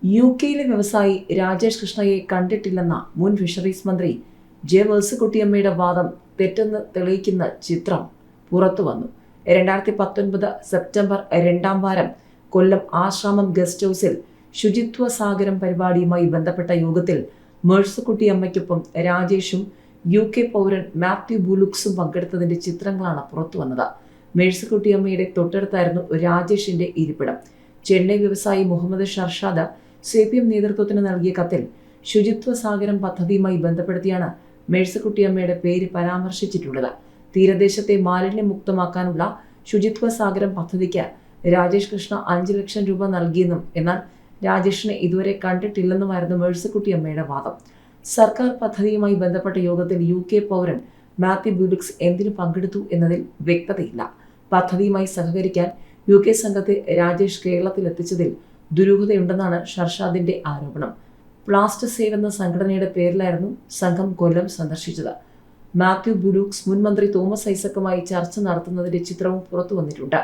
യുകെയിലെ വ്യവസായി രാജേഷ് കൃഷ്ണയെ കണ്ടിട്ടില്ലെന്ന മുൻ ഫിഷറീസ് മന്ത്രി ജെ മേഴ്സിക്കുട്ടിയമ്മയുടെ വാദം തെറ്റെന്ന് തെളിയിക്കുന്ന ചിത്രം പുറത്തുവന്നു. 2019 സെപ്റ്റംബർ 2 വാരം കൊല്ലം ആശ്രാമം ഗസ്റ്റ് ഹൗസിൽ ശുചിത്വ സാഗരം പരിപാടിയുമായി ബന്ധപ്പെട്ട യോഗത്തിൽ മേഴ്സിക്കുട്ടിയമ്മയ്ക്കൊപ്പം രാജേഷും UK പൗരൻ മാത്യു ബുലുക്സും പങ്കെടുത്തതിന്റെ ചിത്രങ്ങളാണ് പുറത്തുവന്നത്. മേഴ്സിക്കുട്ടിയമ്മയുടെ തൊട്ടടുത്തായിരുന്നു രാജേഷിന്റെ ഇരിപ്പിടം. ചെന്നൈ വ്യവസായി മുഹമ്മദ് ഷർഷാദ് CPM നേതൃത്വത്തിന് നൽകിയ കത്തിൽ ശുചിത്വ സാഗരം പദ്ധതിയുമായി ബന്ധപ്പെടുത്തിയാണ് മേഴ്സിക്കുട്ടിയമ്മയുടെ പേര് പരാമർശിച്ചിട്ടുള്ളത്. തീരദേശത്തെ മാലിന്യമുക്തമാക്കാനുള്ള ശുചിത്വ സാഗരം പദ്ധതിക്ക് രാജേഷ് കൃഷ്ണ 5 ലക്ഷം രൂപ നൽകിയെന്നും എന്നാൽ രാജേഷിനെ ഇതുവരെ കണ്ടിട്ടില്ലെന്നുമായിരുന്നു മേഴ്സിക്കുട്ടിയമ്മയുടെ വാദം. സർക്കാർ പദ്ധതിയുമായി ബന്ധപ്പെട്ട യോഗത്തിൽ UK പൗരൻ മാത്യു ബുലുക്സ് എന്തിനു പങ്കെടുത്തു എന്നതിൽ വ്യക്തതയില്ല. പദ്ധതിയുമായി സഹകരിക്കാൻ UK സംഘത്തെ രാജേഷ് കേരളത്തിലെത്തിച്ചതിൽ ദുരൂഹതയുണ്ടെന്നാണ് ഷർഷാദിന്റെ ആരോപണം. പ്ലാസ്റ്റ് സേവ് എന്ന സംഘടനയുടെ പേരിലായിരുന്നു സംഘം കൊല്ലം സന്ദർശിച്ചത്. മാത്യു ബുലുക്സ് മുൻ മന്ത്രി തോമസ് ഐസക്കുമായി ചർച്ച നടത്തുന്നതിന്റെ ചിത്രവും പുറത്തു വന്നിട്ടുണ്ട്.